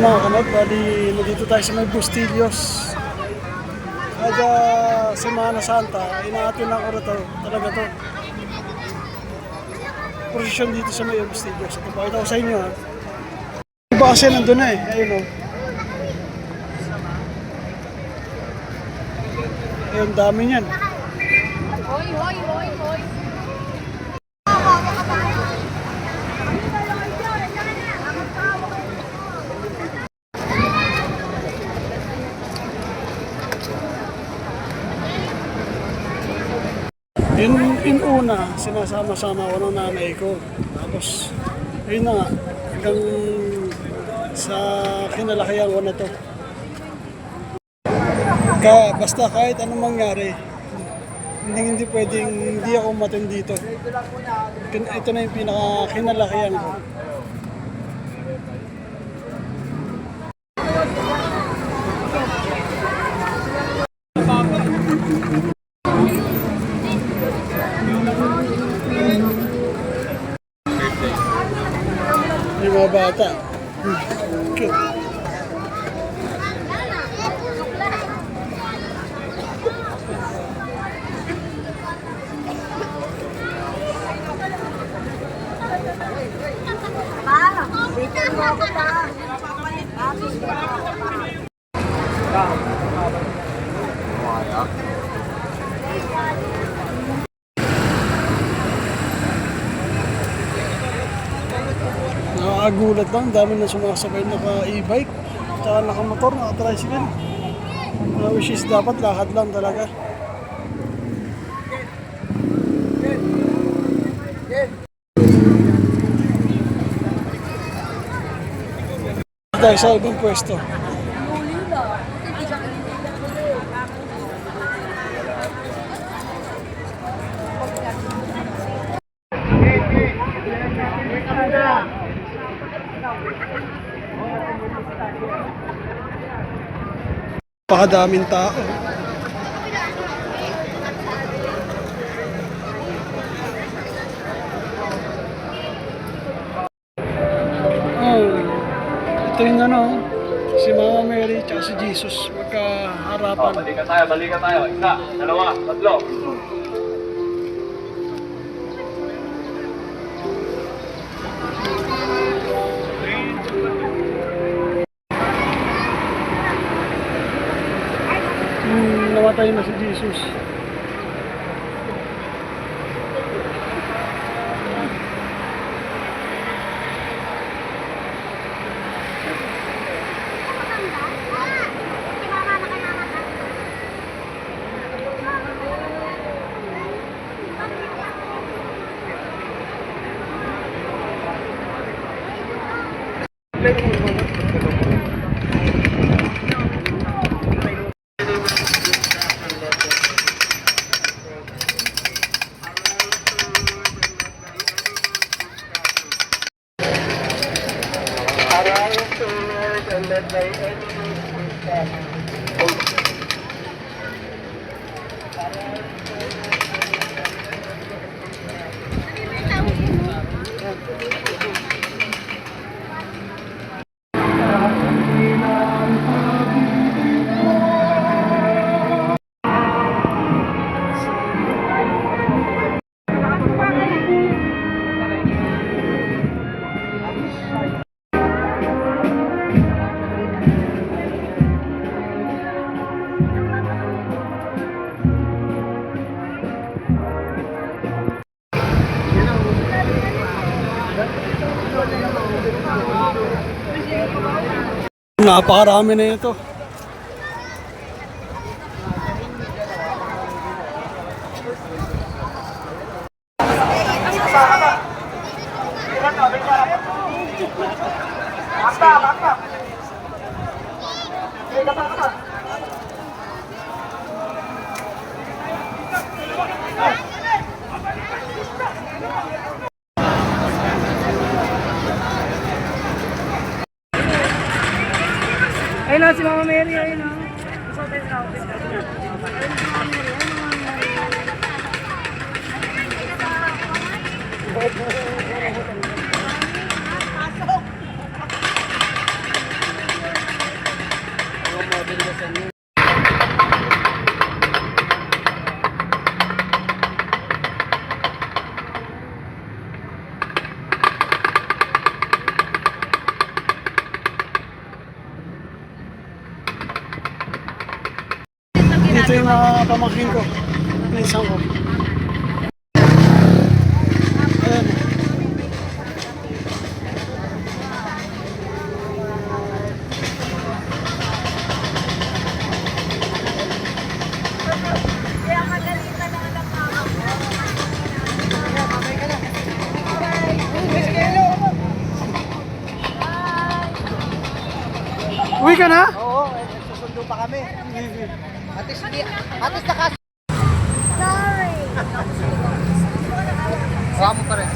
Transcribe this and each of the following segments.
Mga kanod, bali nandito tayo sa may Bustillos. Kada Semana Santa, inaatin ako rito talaga to. Prosesyon dito sa may Bustillos. Ito pakita ko sa inyo ha. Iba kasi nandun na eh, ayun o. Ayun, dami niyan. Hoy, hoy, hoy, hoy. Una, sinasama-sama ko ng nanay ko. Tapos, ayun na nga, hanggang sa kinalakihan ko na to. Basta kahit anong mangyari, hindi pwedeng hindi ako umattend dito. Ito na yung pinaka-kinalakihan ko. Yung mga bata. Cute. Nakakagulat lang, dami na sumasabay naka-e-bike, tsaka naka-motor, naka-tricycle. Which is dapat lakad lang talaga. Tayo sa ibang pwesto. Pakadaming tao. Ito yung ano, si Mama Mary at si Jesus magkaharapan. Balikan tayo. Isa, dalawa, tatlo. Namatay na si Jesus. Napakarami na ito. Ayun na si Mama Mary, ayun na. Dito yung mga pamangkin ko. Minsan ko. Ayan. Uwi ka na? Oo, susundo pa kami. At least naka... Sorry. Huwag mo pa rin.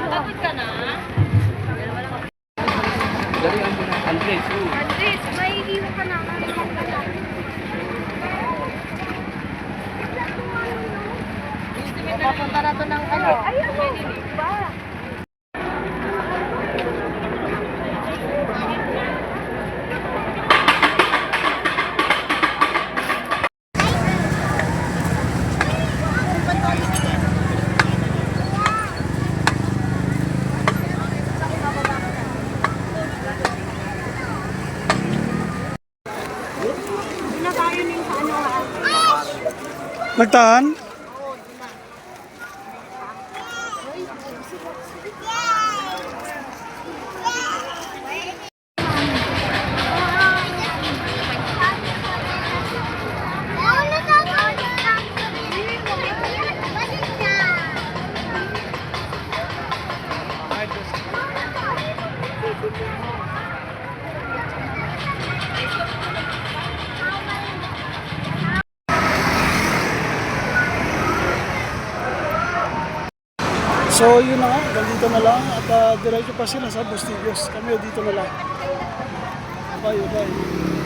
Tapos ka na? Dalihan mo na. Andres, Andres, may iwan ka na. Papunta na to ng ano? Ayun mo. Ba? Nagtahan? So yun na nga, dito na lang at diretso pa sila sa Bustillos. Kami dito na lang. Bye, bye.